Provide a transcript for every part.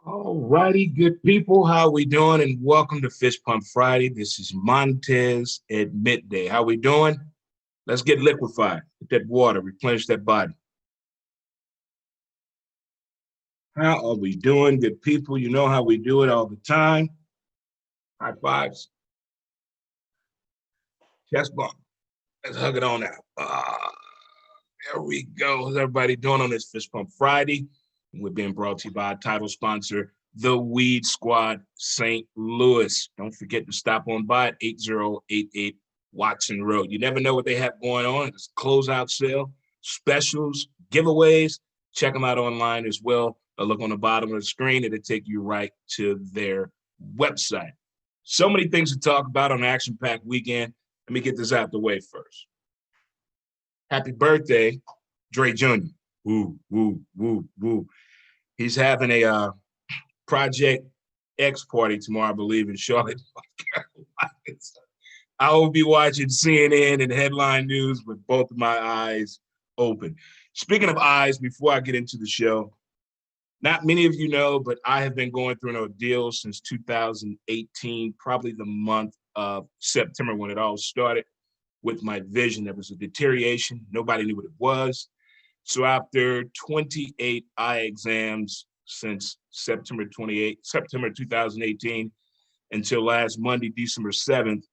All righty, good people. How we doing? And welcome to Fish Pump Friday. This is Montez at midday. How we doing? Let's get liquefied. Get that water, replenish that body. How are we doing, good people? You know how we do it all the time. High fives, chest bump. Let's hug it on out. There we go. How's everybody doing on this Fish Pump Friday? We're being brought to you by our title sponsor, the Weed Squad St. Louis. Don't forget to stop on by at 8088 Watson Road. You never know what they have going on. It's a closeout sale, specials, giveaways. Check them out online as well. A look on the bottom of the screen, it'll take you right to their website. So many things to talk about on action-packed weekend. Let me get this out the way first. Happy birthday, Dre Jr. Woo, woo, woo, woo. He's having a Project X party tomorrow, I believe, in Charlotte, North Carolina. I will be watching CNN and headline news with both of my eyes open. Speaking of eyes, before I get into the show, not many of you know, but I have been going through an ordeal since 2018, probably the month of September when it all started with my vision. There was a deterioration. Nobody knew what it was. So after 28 eye exams since September 2018, until last Monday, December 7th,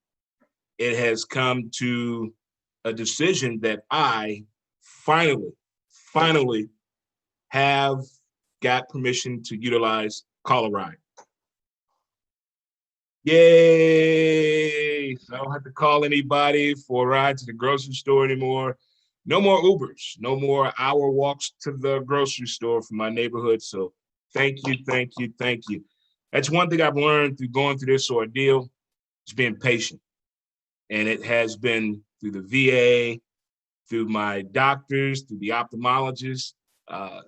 it has come to a decision that I finally have got permission to utilize Colorado. Yay! So I don't have to call anybody for a ride to the grocery store anymore. No more Ubers, no more hour walks to the grocery store from my neighborhood. So thank you, thank you, thank you. That's one thing I've learned through going through this ordeal is being patient. And it has been through the VA, through my doctors, through the ophthalmologist,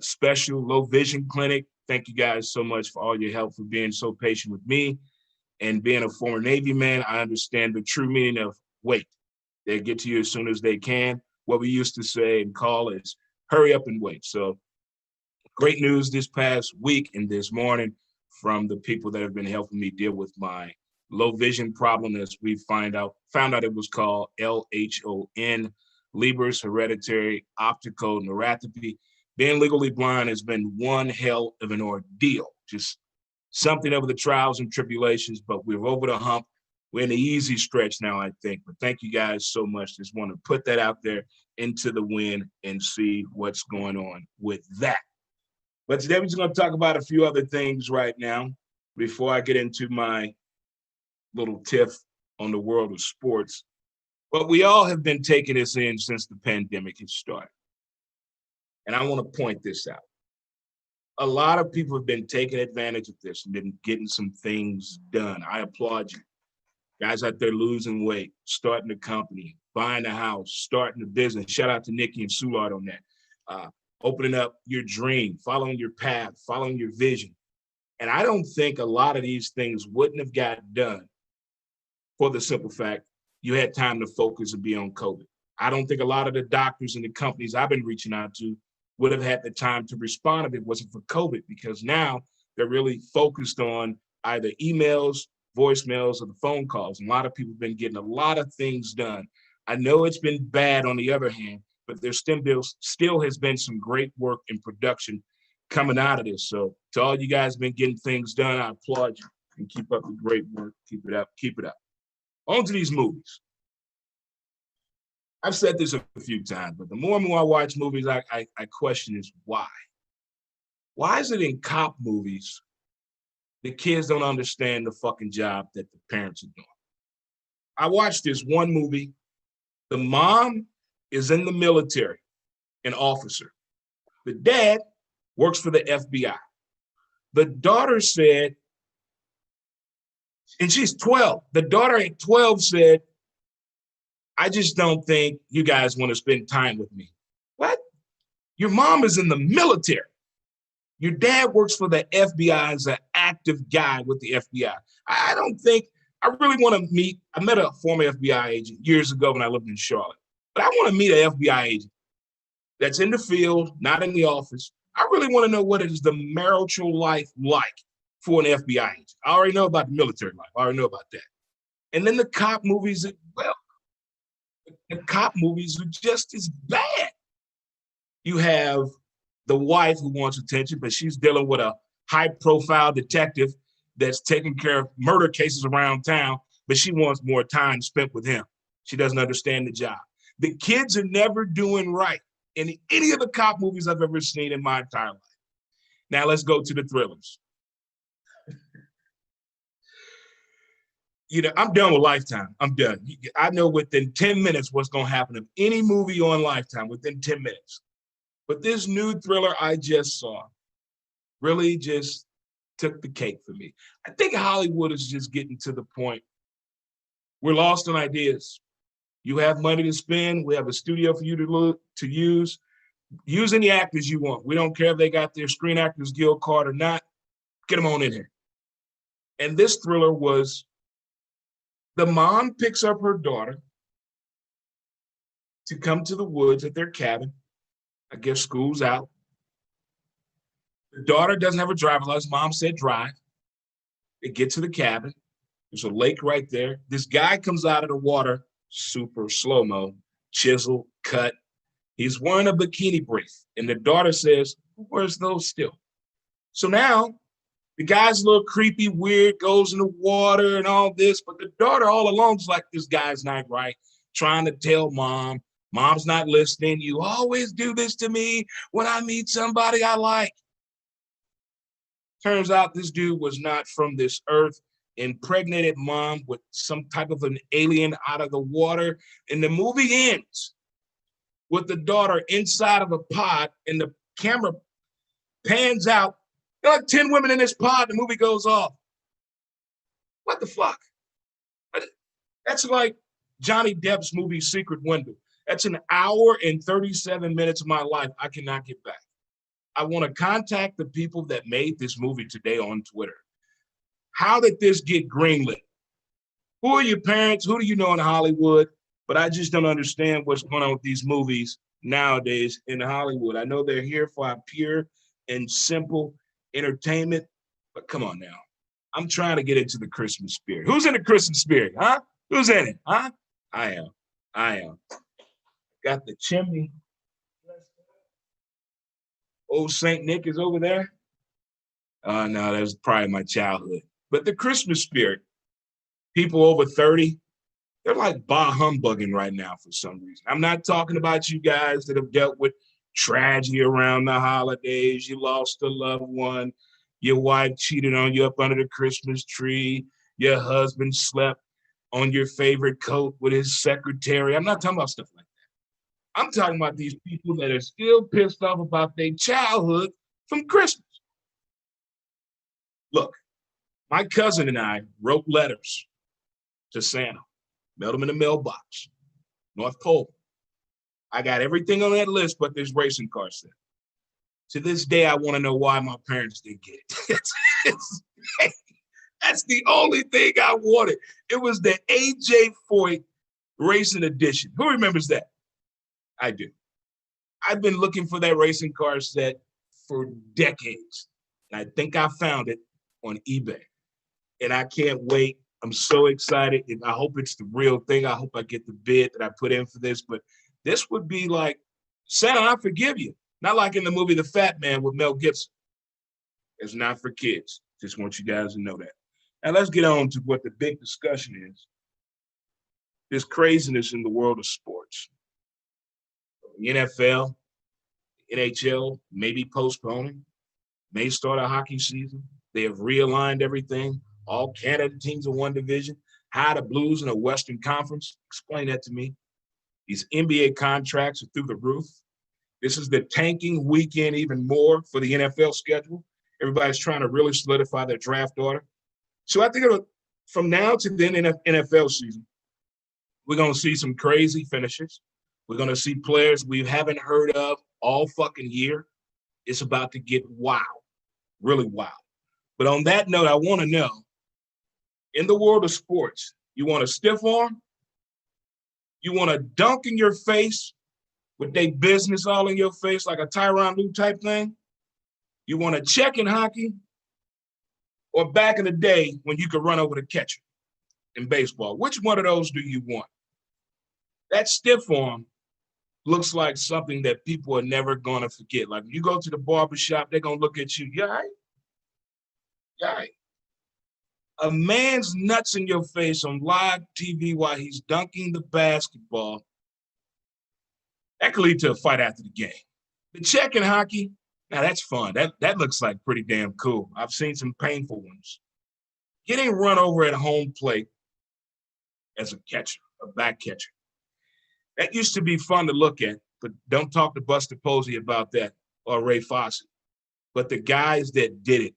special low vision clinic. Thank you guys so much for all your help, for being so patient with me. And being a former Navy man, I understand the true meaning of wait. They get to you as soon as they can. What we used to say and call is hurry up and wait. So great news this past week and this morning from the people that have been helping me deal with my low vision problem, as we found out it was called LHON, Leber's hereditary optical neuropathy. Being legally blind has been one hell of an ordeal. Just something over the trials and tribulations, but we're over the hump. We're in the easy stretch now, I think. But thank you guys so much. Just want to put that out there into the wind and see what's going on with that. But today we're just going to talk about a few other things right now before I get into my little tiff on the world of sports. But we all have been taking this in since the pandemic has started. And I want to point this out. A lot of people have been taking advantage of this and been getting some things done. I applaud you. Guys out there losing weight, starting a company, buying a house, starting a business. Shout out to Nikki and Soulard on that. Opening up your dream, following your path, following your vision. And I don't think a lot of these things wouldn't have got done for the simple fact you had time to focus and be on COVID. I don't think a lot of the doctors and the companies I've been reaching out to would have had the time to respond if it wasn't for COVID, because now they're really focused on either emails, voicemails, or the phone calls. And a lot of people have been getting a lot of things done. I know it's been bad on the other hand, but there still has been some great work and production coming out of this. So to all you guys been getting things done, I applaud you and keep up the great work. Keep it up, keep it up. On to these movies. I've said this a few times, but the more and more I watch movies, I question is why. Why is it in cop movies the kids don't understand the fucking job that the parents are doing? I watched this one movie. The mom is in the military, an officer. The dad works for the FBI. The daughter said, and she's 12. The daughter at 12 said, I just don't think you guys want to spend time with me. What? Your mom is in the military. Your dad works for the FBI as an active guy with the FBI. I don't think, I really want to meet, I met a former FBI agent years ago when I lived in Charlotte, but I want to meet an FBI agent that's in the field, not in the office. I really want to know what is the marital life like for an FBI agent. I already know about the military life. I already know about that. And then the cop movies, well, the cop movies are just as bad. You have the wife who wants attention, but she's dealing with a high-profile detective that's taking care of murder cases around town, but she wants more time spent with him. She doesn't understand the job. The kids are never doing right in any of the cop movies I've ever seen in my entire life. Now let's go to the thrillers. I'm done with Lifetime. I'm done. I know within 10 minutes what's going to happen in any movie on Lifetime within 10 minutes. But this new thriller I just saw really just took the cake for me. I think Hollywood is just getting to the point we're lost on ideas. You have money to spend. We have a studio for you to use. Use any actors you want. We don't care if they got their Screen Actors Guild card or not. Get them on in here. And this thriller was the mom picks up her daughter to come to the woods at their cabin. I guess school's out. The daughter doesn't have a driver's license. Mom said drive. They get to the cabin. There's a lake right there. This guy comes out of the water, super slow-mo, chisel, cut. He's wearing a bikini brief. And the daughter says, where's those still? So now the guy's a little creepy, weird, goes in the water and all this. But the daughter all along is like, this guy's not right, trying to tell mom. Mom's not listening. You always do this to me when I meet somebody I like. Turns out this dude was not from this earth, impregnated mom with some type of an alien out of the water. And the movie ends with the daughter inside of a pod, and the camera pans out. There are like 10 women in this pod. The movie goes off. What the fuck? That's like Johnny Depp's movie Secret Window. That's an hour and 37 minutes of my life I cannot get back. I want to contact the people that made this movie today on Twitter. How did this get greenlit? Who are your parents? Who do you know in Hollywood? But I just don't understand what's going on with these movies nowadays in Hollywood. I know they're here for our pure and simple entertainment, but come on now. I'm trying to get into the Christmas spirit. Who's in the Christmas spirit, huh? Who's in it, huh? I am. Got the chimney. Old Saint Nick is over there. No, that was probably my childhood. But the Christmas spirit, people over 30, they're like bah humbugging right now for some reason. I'm not talking about you guys that have dealt with tragedy around the holidays. You lost a loved one. Your wife cheated on you up under the Christmas tree. Your husband slept on your favorite coat with his secretary. I'm not talking about stuff like that. I'm talking about these people that are still pissed off about their childhood from Christmas. Look, my cousin and I wrote letters to Santa, mailed them in the mailbox, North Pole. I got everything on that list but this racing car set. To this day, I want to know why my parents didn't get it. That's the only thing I wanted. It was the A.J. Foyt Racing Edition. Who remembers that? I do. I've been looking for that racing car set for decades. And I think I found it on eBay. And I can't wait. I'm so excited. And I hope it's the real thing. I hope I get the bid that I put in for this. But this would be like, Santa, I forgive you. Not like in the movie The Fat Man with Mel Gibson. It's not for kids. Just want you guys to know that. Now let's get on to what the big discussion is. This craziness in the world of sports. The NFL, NHL may be postponing, may start a hockey season. They have realigned everything. All Canada teams in one division. How the Blues in a Western Conference? Explain that to me. These NBA contracts are through the roof. This is the tanking weekend even more for the NFL schedule. Everybody's trying to really solidify their draft order. So I think from now to the end of NFL season, we're going to see some crazy finishes. We're going to see players we haven't heard of all fucking year. It's about to get wild, really wild. But on that note, I want to know, in the world of sports, you want a stiff arm? You want to dunk in your face with their business all in your face like a Tyronn Lue type thing? You want to check in hockey? or back in the day when you could run over the catcher in baseball? Which one of those do you want? That stiff arm looks like something that people are never going to forget. Like you go to the barbershop, they're going to look at you. You all right? You all right? A man's nuts in your face on live TV while he's dunking the basketball, that could lead to a fight after the game. The check in hockey, now that's fun. That looks like pretty damn cool. I've seen some painful ones. Getting run over at home plate as a catcher, a back catcher. That used to be fun to look at, but don't talk to Buster Posey about that or Ray Fosse. But the guys that did it,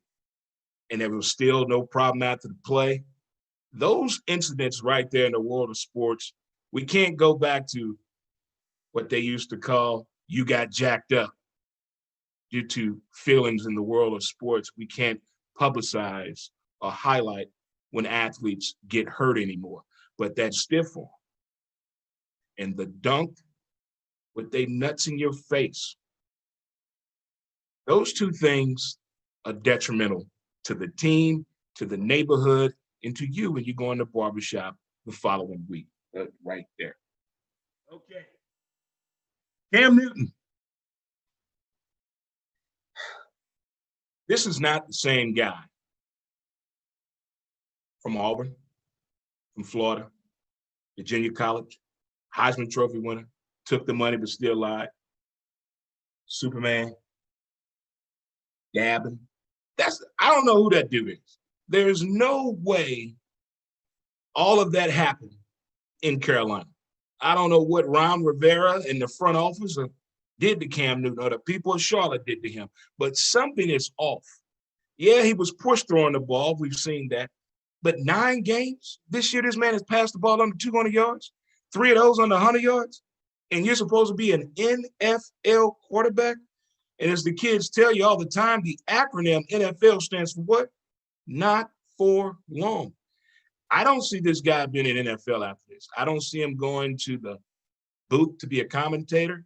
and there was still no problem after the play, those incidents right there in the world of sports, we can't go back to what they used to call you got jacked up due to feelings in the world of sports. We can't publicize or highlight when athletes get hurt anymore. But that stiff arm and the dunk with they nuts in your face, those two things are detrimental to the team, to the neighborhood, and to you when you go in the barbershop the following week. Right there. Okay. Cam Newton. This is not the same guy from Auburn, from Florida, Virginia College, Heisman Trophy winner, took the money but still lied. Superman, dabbing. I don't know who that dude is. There's no way all of that happened in Carolina. I don't know what Ron Rivera in the front office did to Cam Newton or the people of Charlotte did to him, but something is off. Yeah, he was push throwing the ball. We've seen that. But 9 games this year, this man has passed the ball under 200 yards, 3 of those under 100 yards, and you're supposed to be an NFL quarterback. And as the kids tell you all the time, the acronym NFL stands for what? Not for long. I don't see this guy being in NFL after this. I don't see him going to the booth to be a commentator.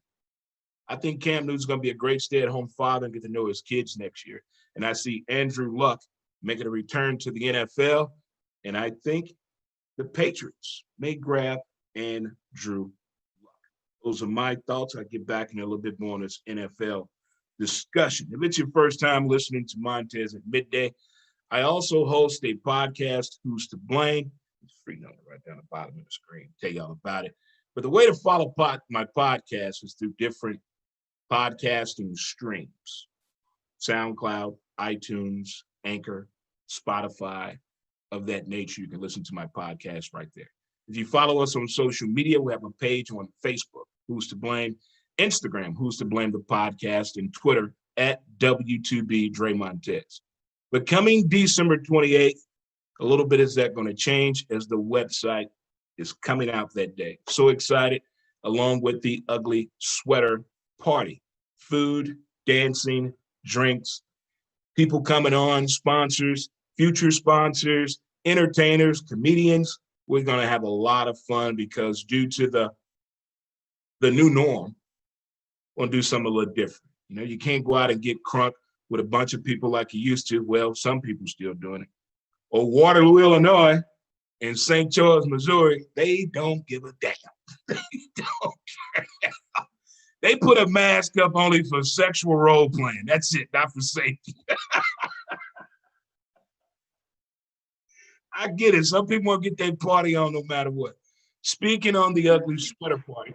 I think Cam Newton's going to be a great stay-at-home father and get to know his kids next year. And I see Andrew Luck making a return to the NFL. And I think the Patriots may grab Andrew Luck. Those are my thoughts. I'll get back in a little bit more on this NFL discussion. If it's your first time listening to Montez at Midday, I also host a podcast, Who's to Blame. It's free number right down the bottom of the screen. Tell y'all about it. But the way to follow my podcast is through different podcasting streams. SoundCloud, iTunes, Anchor, Spotify, of that nature. You can listen to my podcast right there. If you follow us on social media, we have a page on Facebook, Who's to Blame, Instagram, Who's to Blame the Podcast, and Twitter at W2B Dre Montez. But coming December 28th, a little bit is that going to change as the website is coming out that day. So excited, along with the Ugly Sweater Party. Food, dancing, drinks, people coming on, sponsors, future sponsors, entertainers, comedians. We're going to have a lot of fun because due to the new norm, we'll do something a little different. You know, you can't go out and get crunk with a bunch of people like you used to. Well, some people still doing it. Or Waterloo, Illinois, and St. Charles, Missouri, they don't give a damn. They don't care. They put a mask up only for sexual role playing. That's it, not for safety. I get it. Some people want to get their party on no matter what. Speaking on the Ugly Sweater Party,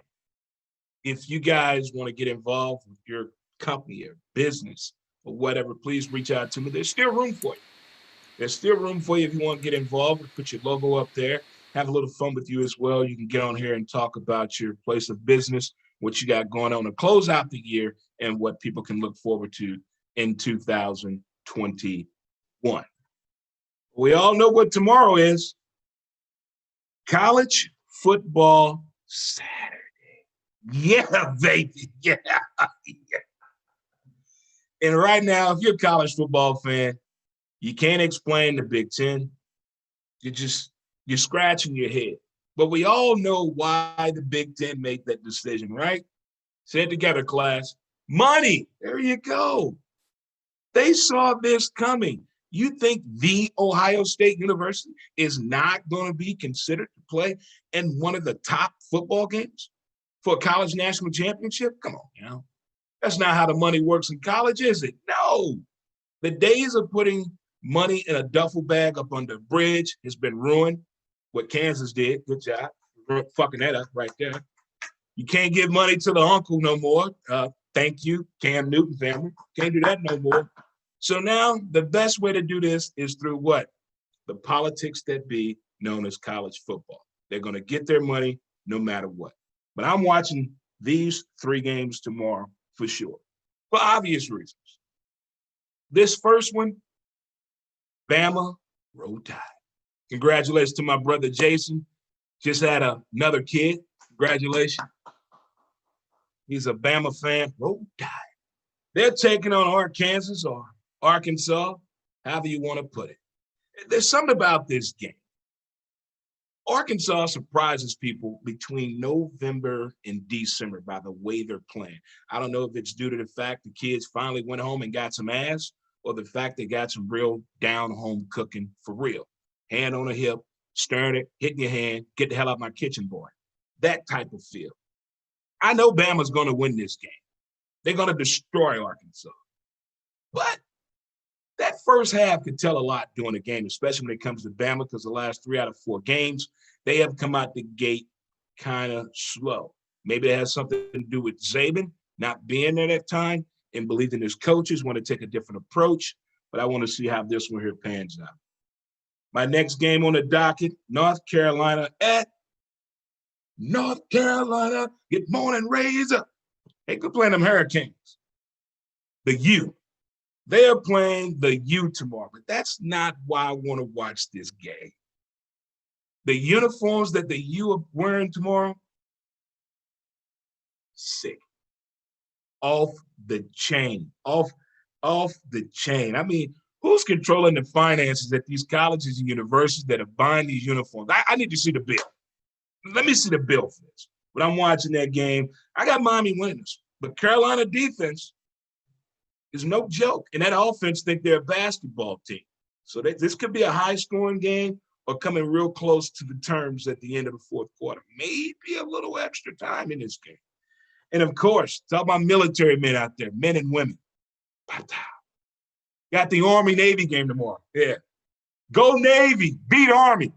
if you guys want to get involved with your company or business or whatever, please reach out to me. There's still room for you. There's still room for you if you want to get involved. Put your logo up there. Have a little fun with you as well. You can get on here and talk about your place of business, what you got going on to close out the year, and what people can look forward to in 2021. We all know what tomorrow is. College football Saturday. Yeah, baby. Yeah. And right now, if you're a college football fan, you can't explain the Big Ten. You're scratching your head. But we all know why the Big Ten made that decision, right? Say it together, class. Money. There you go. They saw this coming. You think the Ohio State University is not going to be considered to play in one of the top football games for a college national championship? Come on, that's not how the money works in college, is it? No. The days of putting money in a duffel bag up under a bridge has been ruined. What Kansas did, good job, fucking that up right there. You can't give money to the uncle no more. Thank you, Cam Newton family. Can't do that no more. So now the best way to do this is through what? The politics that be known as college football. They're going to get their money no matter what. But I'm watching these 3 games tomorrow for sure, for obvious reasons. This first one, Bama, Roll Tide. Congratulations to my brother Jason. Just had another kid. Congratulations. He's a Bama fan. Roll Tide. They're taking on Arkansas or Arkansas, however you want to put it. There's something about this game. Arkansas surprises people between November and December by the way they're playing. I don't know if it's due to the fact the kids finally went home and got some ass, or the fact they got some real down-home cooking for real. Hand on a hip, stirring it, hitting your hand, get the hell out of my kitchen, boy. That type of feel. I know Bama's going to win this game. They're going to destroy Arkansas. But that first half could tell a lot during the game, especially when it comes to Bama, because the last 3 out of 4 games, they have come out the gate kind of slow. Maybe it has something to do with Saban not being there that time and believing his coaches want to take a different approach. But I want to see how this one here pans out. My next game on the docket, North Carolina at North Carolina. Good morning, raise up. Hey, good playing them Hurricanes. The U. They are playing the U tomorrow, but that's not why I want to watch this game. The uniforms that the U are wearing tomorrow, sick. Off the chain. Off the chain. I mean, who's controlling the finances at these colleges and universities that are buying these uniforms? I need to see the bill. Let me see the bill for this. But I'm watching that game. I got Miami winning this. But Carolina defense is no joke. And that offense think they're a basketball team. So this could be a high-scoring game or coming real close to the terms at the end of the fourth quarter. Maybe a little extra time in this game. And, of course, talk about military men out there, men and women. Got the Army-Navy game tomorrow. Yeah. Go Navy. Beat Army.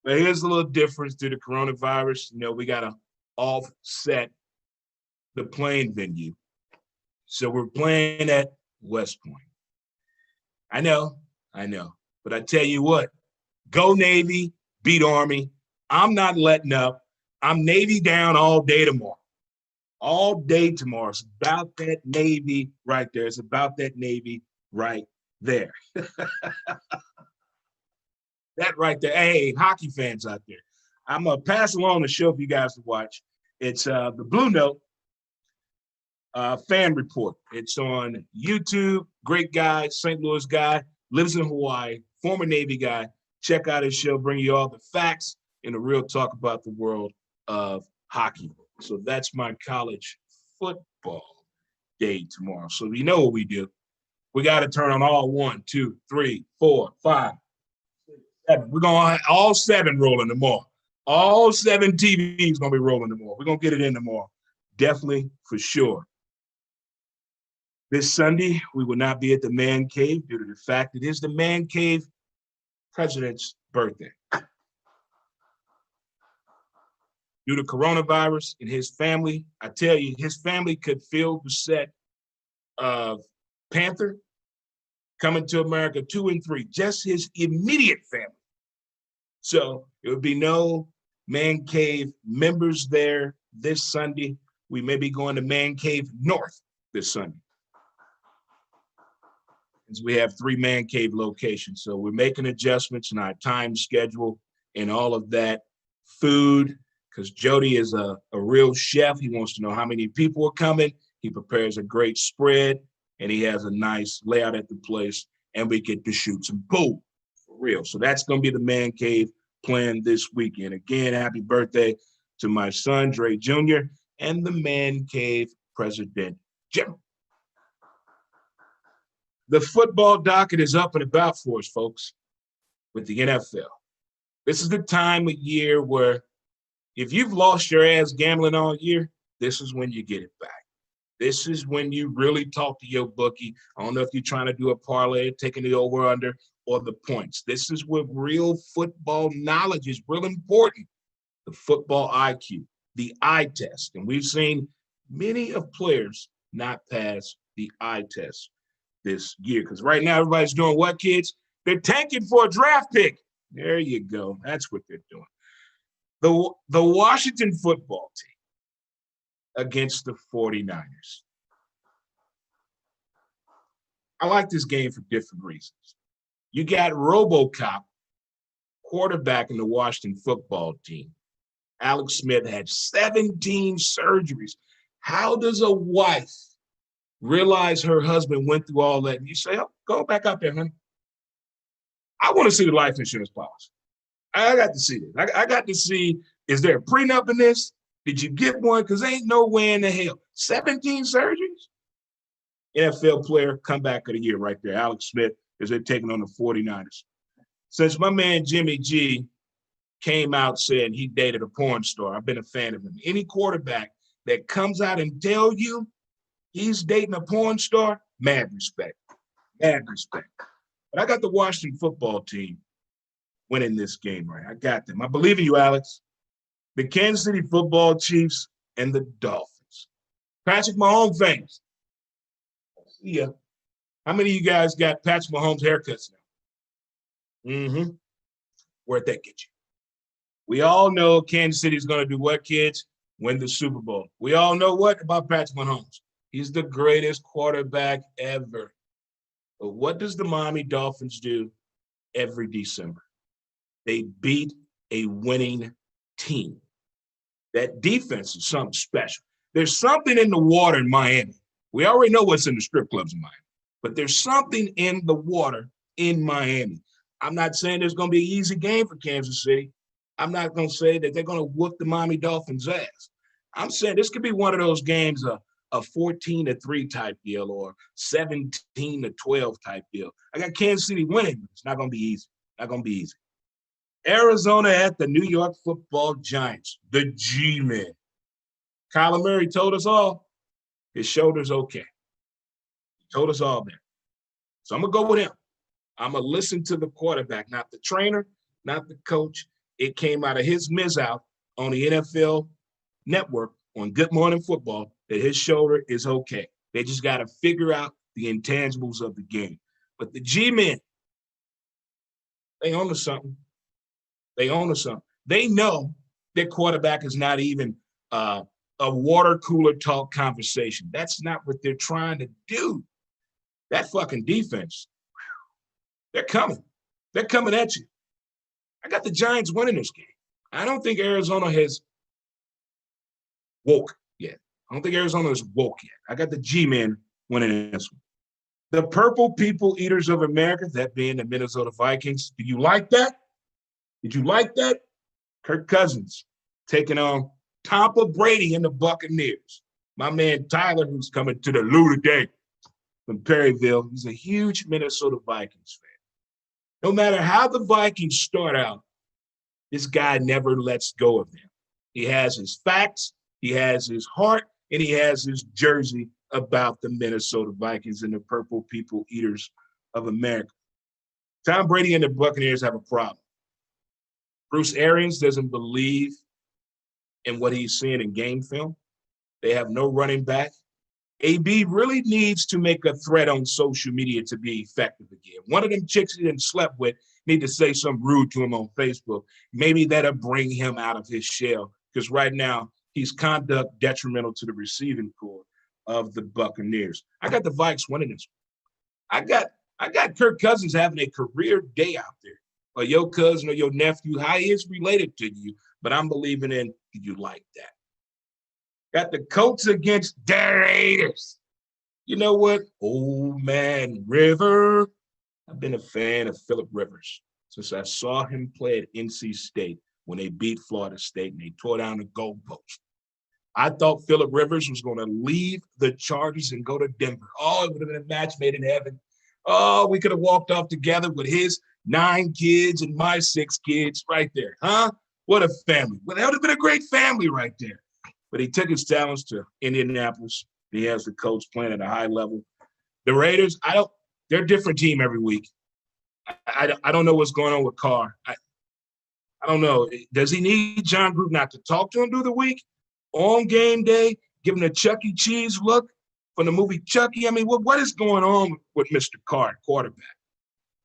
But here's a little difference due to coronavirus. We got to offset the playing venue. So we're playing at West Point. I know. But I tell you what, go Navy, beat Army. I'm not letting up. I'm Navy down all day tomorrow. All day tomorrow. It's about that Navy right there. It's about that Navy right there. That right there. Hey, hockey fans out there. I'm going to pass along the show for you guys to watch. It's the Blue Note fan report. It's on YouTube. Great guy, St. Louis guy, lives in Hawaii, former Navy guy. Check out his show, bring you all the facts and the real talk about the world of hockey. So that's my college football day tomorrow. So you know what we do. We got to turn on all 1, 2, 3, 4, 5, 6, 7. We're going to have all 7 rolling tomorrow. All 7 TVs going to be rolling tomorrow. We're going to get it in tomorrow. Definitely, for sure. This Sunday, we will not be at the Man Cave due to the fact it is the Man Cave president's birthday. Due to coronavirus and his family, I tell you, his family could fill the set of Panther, Coming to America 2 and 3, just his immediate family. So it would be no Man Cave members there this Sunday. We may be going to Man Cave North this Sunday. As we have 3 Man Cave locations. So we're making adjustments in our time schedule and all of that. Food, because Jody is a real chef. He wants to know how many people are coming. He prepares a great spread, and he has a nice layout at the place, and we get to shoot some pool for real. So that's going to be the Man Cave plan this weekend. Again, happy birthday to my son, Dre Jr., and the Man Cave president, Jim. The football docket is up and about for us, folks, with the NFL. This is the time of year where if you've lost your ass gambling all year, this is when you get it back. This is when you really talk to your bookie. I don't know if you're trying to do a parlay, taking the over-under, or the points. This is where real football knowledge is real important. The football IQ, the eye test. And we've seen many of players not pass the eye test this year. Because right now, everybody's doing what, kids? They're tanking for a draft pick. There you go. That's what they're doing. The Washington football team against the 49ers. I like this game for different reasons. You got RoboCop, quarterback in the Washington football team. Alex Smith had 17 surgeries. How does a wife realize her husband went through all that? And you say, oh, go back out there, honey. I want to see the life insurance policy. I got to see this. I got to see, is there a prenup in this? Did you get one? Because ain't no way in the hell. 17 surgeries? NFL player, comeback of the year right there. Alex Smith, as they're taking on the 49ers. Since my man Jimmy G came out saying he dated a porn star, I've been a fan of him. Any quarterback that comes out and tell you he's dating a porn star, mad respect. Mad respect. But I got the Washington football team winning this game, right? I got them. I believe in you, Alex. The Kansas City Football Chiefs and the Dolphins. Patrick Mahomes fans. Yeah. How many of you guys got Patrick Mahomes haircuts now? Mm-hmm. Where'd that get you? We all know Kansas City is going to do what, kids? Win the Super Bowl. We all know what about Patrick Mahomes? He's the greatest quarterback ever. But what does the Miami Dolphins do every December? They beat a winning team. That defense is something special. There's something in the water in Miami. We already know what's in the strip clubs in Miami, but there's something in the water in Miami. I'm not saying there's going to be an easy game for Kansas City. I'm not going to say that they're going to whoop the Miami Dolphins' ass. I'm saying this could be one of those games, a 14-3 type deal or 17-12 type deal. I got Kansas City winning, but it's not going to be easy. Not going to be easy. Arizona at the New York Football Giants, the G-Men. Kyler Murray told us all his shoulder's okay. He told us all that. So I'm going to go with him. I'm going to listen to the quarterback, not the trainer, not the coach. It came out of his out on the NFL Network on Good Morning Football that his shoulder is okay. They just got to figure out the intangibles of the game. But the G-Men, they own to something. They own to something. They know their quarterback is not even a water cooler talk conversation. That's not what they're trying to do. That fucking defense, they're coming. They're coming at you. I got the Giants winning this game. I don't think Arizona has woke yet. I don't think Arizona is woke yet. I got the G-Men winning this one. The Purple People Eaters of America, that being the Minnesota Vikings. Do you like that? Did you like that? Kirk Cousins taking on Tampa Brady and the Buccaneers. My man Tyler, who's coming to the Lou today from Perryville, he's a huge Minnesota Vikings fan. No matter how the Vikings start out, this guy never lets go of them. He has his facts, he has his heart, and he has his jersey about the Minnesota Vikings and the Purple People Eaters of America. Tom Brady and the Buccaneers have a problem. Bruce Arians doesn't believe in what he's seeing in game film. They have no running back. AB really needs to make a threat on social media to be effective again. One of them chicks he didn't slept with need to say something rude to him on Facebook. Maybe that'll bring him out of his shell because right now he's conduct detrimental to the receiving corps of the Buccaneers. I got the Vikes winning this one. I got Kirk Cousins having a career day out there. Or your cousin or your nephew, how he is related to you, but I'm believing in you like that. Got the Colts against the Raiders. You know what? Old man River. I've been a fan of Phillip Rivers since I saw him play at NC State when they beat Florida State and they tore down the goalpost. I thought Phillip Rivers was going to leave the Chargers and go to Denver. Oh, it would have been a match made in heaven. Oh, we could have walked off together with his 9 kids and my 6 kids right there, huh? What a family. Well, that would have been a great family right there. But he took his talents to Indianapolis. He has the coach playing at a high level. The Raiders, they're a different team every week. I don't know what's going on with Carr. I don't know. Does he need John Gruden not to talk to him through the week? On game day, give him the Chuck E. Cheese look from the movie Chucky? I mean, what is going on with Mr. Carr, quarterback?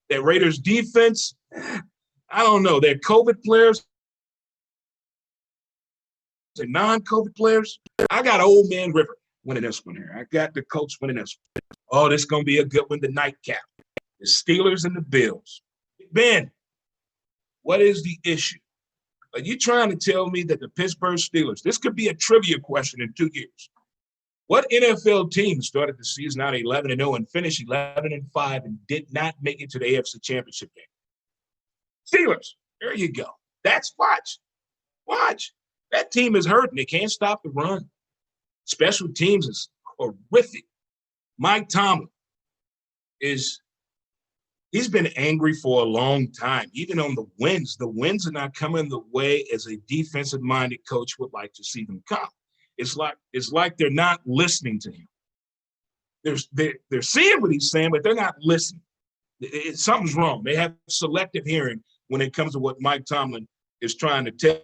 That Raiders defense, I don't know. They're COVID players, they're non-COVID players. I got Old Man River winning this one here. I got the coach winning this one. Oh, this is going to be a good one, the nightcap. The Steelers and the Bills. Ben, what is the issue? Are you trying to tell me that the Pittsburgh Steelers, this could be a trivia question in 2 years. What NFL team started the season out 11-0 and finished 11-5 and did not make it to the AFC Championship game? Steelers. There you go. That's watch. That team is hurting. They can't stop the run. Special teams is horrific. Mike Tomlin he's been angry for a long time, even on the wins. The wins are not coming the way as a defensive-minded coach would like to see them come. It's like they're not listening to him. They're seeing what he's saying, but they're not listening. Something's wrong. They have selective hearing when it comes to what Mike Tomlin is trying to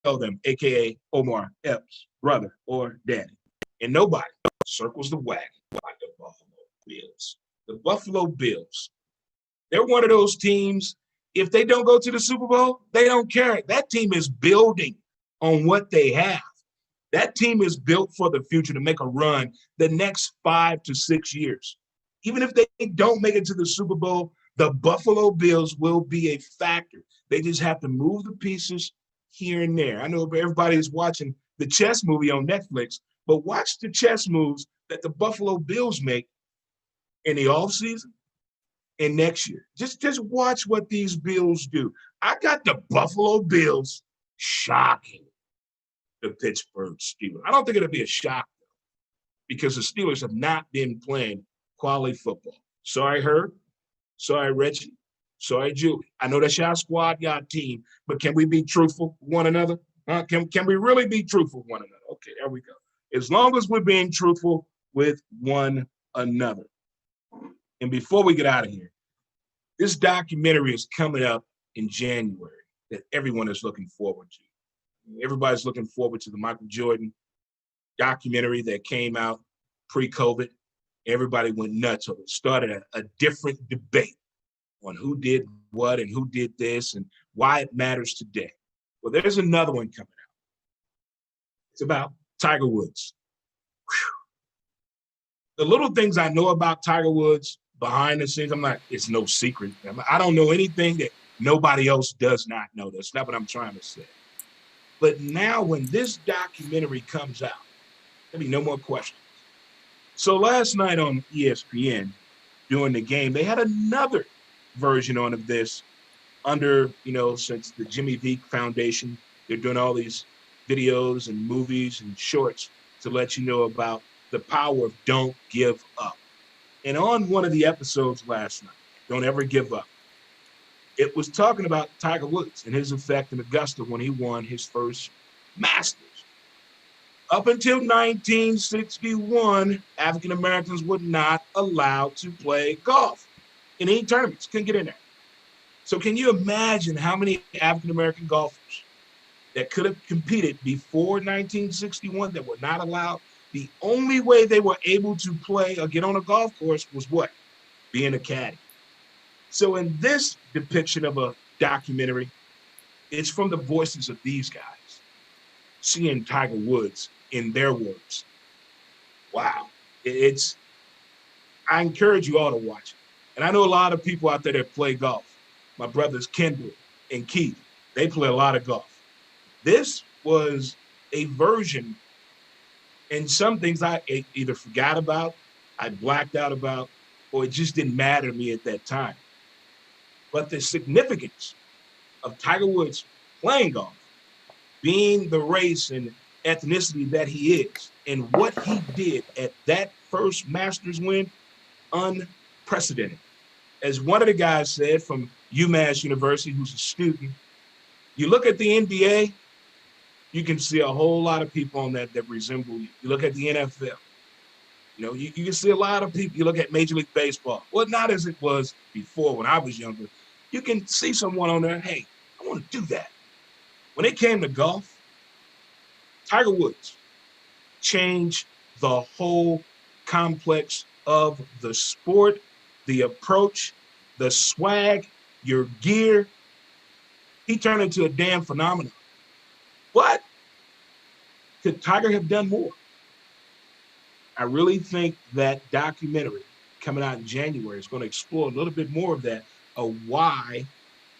tell them, a.k.a. Omar Epps' brother or daddy. And nobody circles the wagon like the Buffalo Bills. The Buffalo Bills, they're one of those teams, if they don't go to the Super Bowl, they don't care. That team is building on what they have. That team is built for the future to make a run the next 5 to 6 years. Even if they don't make it to the Super Bowl, the Buffalo Bills will be a factor. They just have to move the pieces here and there. I know everybody is watching the chess movie on Netflix, but watch the chess moves that the Buffalo Bills make in the offseason and next year. Just watch what these Bills do. I got the Buffalo Bills shocking the Pittsburgh Steelers. I don't think it'll be a shock, though, because the Steelers have not been playing quality football. Sorry, Herb. Sorry, Reggie. Sorry, Julie. I know that's y'all squad, y'all team, but can we be truthful with one another? Can we really be truthful with one another? Okay, there we go. As long as we're being truthful with one another. And before we get out of here, this documentary is coming up in January that everyone is looking forward to. Everybody's looking forward to the Michael Jordan documentary that came out pre-COVID. Everybody went nuts over it. Started a different debate on who did what and who did this and why it matters today. Well, there's another one coming out. It's about Tiger Woods. Whew. The little things I know about Tiger Woods behind the scenes, it's no secret. I don't know anything that nobody else does not know. That's not what I'm trying to say. But now when this documentary comes out, there'll be no more questions. So last night on ESPN, during the game, they had another version of this under, since the Jimmy Veek Foundation, they're doing all these videos and movies and shorts to let you know about the power of don't give up. And on one of the episodes last night, Don't Ever Give Up, it was talking about Tiger Woods and his effect in Augusta when he won his first Masters. Up until 1961, African Americans were not allowed to play golf in any tournaments. Couldn't get in there. So can you imagine how many African American golfers that could have competed before 1961 that were not allowed? The only way they were able to play or get on a golf course was what? Being a caddy. So in this depiction of a documentary, it's from the voices of these guys, seeing Tiger Woods in their words. Wow. I encourage you all to watch it. And I know a lot of people out there that play golf. My brothers Kendall and Keith, they play a lot of golf. This was a version, and some things I either forgot about, I blacked out about, or it just didn't matter to me at that time. But the significance of Tiger Woods playing golf, being the race and ethnicity that he is. And what he did at that first Masters win, unprecedented. As one of the guys said from UMass University, who's a student, you look at the NBA, you can see a whole lot of people on that resemble you. You look at the NFL, you can see a lot of people. You look at Major League Baseball. Well, not as it was before when I was younger. You can see someone on there, hey, I want to do that. When it came to golf, Tiger Woods changed the whole complex of the sport, the approach, the swag, your gear. He turned into a damn phenomenon. But could Tiger have done more? I really think that documentary coming out in January is going to explore a little bit more of that, of why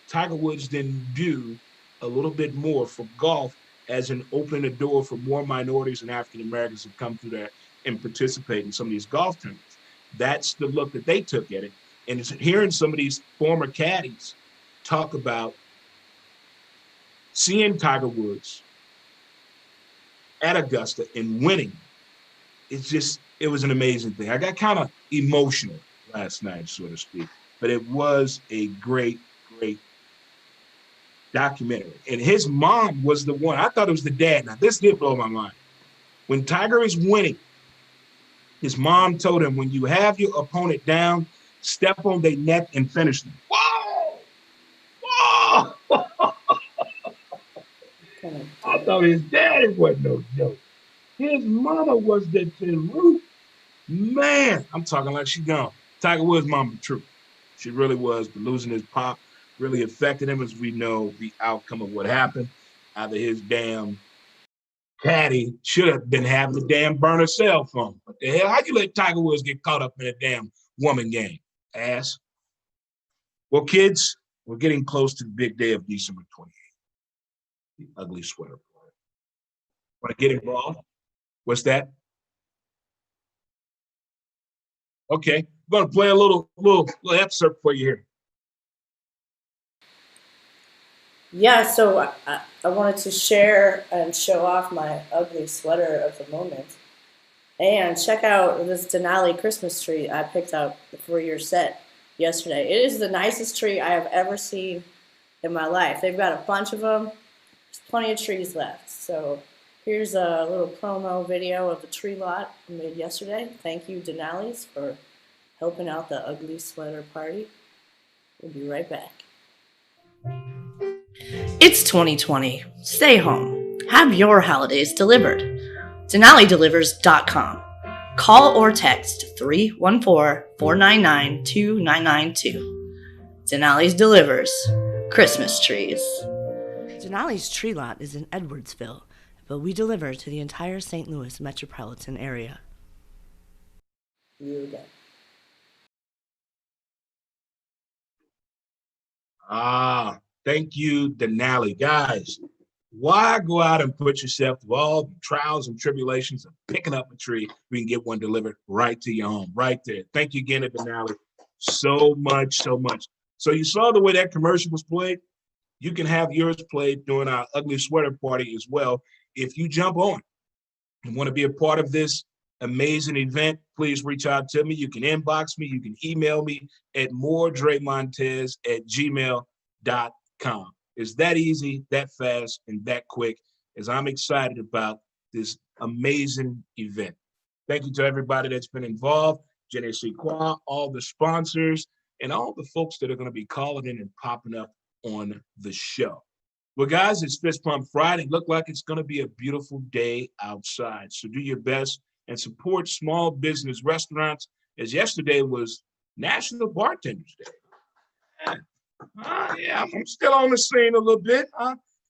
Tiger Woods didn't do a little bit more for golf as in opening the door for more minorities and African Americans to come through there and participate in some of these golf tournaments. That's the look that they took at it. And it's hearing some of these former caddies talk about seeing Tiger Woods at Augusta and winning. It was an amazing thing. I got kind of emotional last night, so to speak, but it was a great, great documentary. And his mom was the one. I thought it was the dad. Now, this did blow my mind. When Tiger is winning, his mom told him, when you have your opponent down, step on their neck and finish them. Whoa! Whoa! I thought his daddy wasn't no joke. His mama was the truth. Man, I'm talking like she gone. Tiger Woods' mama, true. She really was, but losing his pop really affected him, as we know the outcome of what happened. Either his damn caddy should have been having the damn burner cell phone. What the hell? How you let Tiger Woods get caught up in a damn woman game? Ass. Well, kids, we're getting close to the big day of December 28th. The ugly sweater party. Want to get involved? What's that? Okay, I'm going to play a little excerpt for you here. Yeah, so I wanted to share and show off my ugly sweater of the moment. And check out this Denali Christmas tree I picked up for your set yesterday. It is the nicest tree I have ever seen in my life. They've got a bunch of them. There's plenty of trees left. So here's a little promo video of the tree lot I made yesterday. Thank you, Denali's, for helping out the ugly sweater party. We'll be right back. It's 2020. Stay home. Have your holidays delivered. DenaliDelivers.com. Call or text 314-499-2992. Denali's Delivers. Christmas trees. Denali's Tree Lot is in Edwardsville, but we deliver to the entire St. Louis metropolitan area. You again. Thank you, Denali. Guys, why go out and put yourself through all the trials and tribulations of picking up a tree? We can get one delivered right to your home, right there. Thank you again to Denali so much, so much. So you saw the way that commercial was played? You can have yours played during our ugly sweater party as well. If you jump on and want to be a part of this amazing event, please reach out to me. You can inbox me. You can email me at moredremontez@gmail.com. It's that easy, that fast, and that quick, as I'm excited about this amazing event. Thank you to everybody that's been involved, Jenny Sequa, all the sponsors, and all the folks that are going to be calling in and popping up on the show. Well, guys, it's Fist Pump Friday. Look like it's going to be a beautiful day outside. So do your best and support small business restaurants, as yesterday was National Bartenders Day. Yeah, I'm still on the scene a little bit.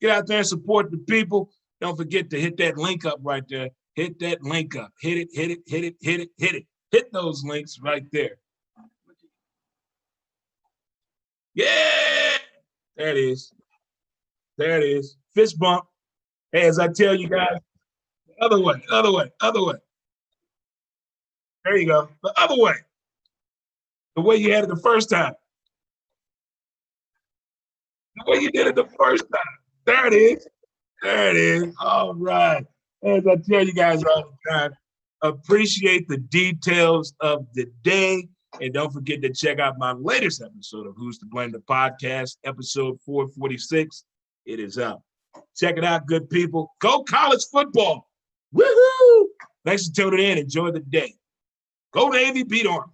Get out there and support the people. Don't forget to hit that link up right there. Hit that link up. Hit it, hit it, hit it, hit it, hit it. Hit those links right there. Yeah, there it is. There it is. Fist bump. Hey, as I tell you guys, the other way, other way, other way. There you go. The other way. The way you had it the first time. The way you did it the first time. There it is. There it is. All right. As I tell you guys all the time, appreciate the details of the day. And don't forget to check out my latest episode of Who's to Blame the Podcast, episode 446. It is up. Check it out, good people. Go college football. Woohoo! Thanks for tuning in. Enjoy the day. Go Navy, beat Army.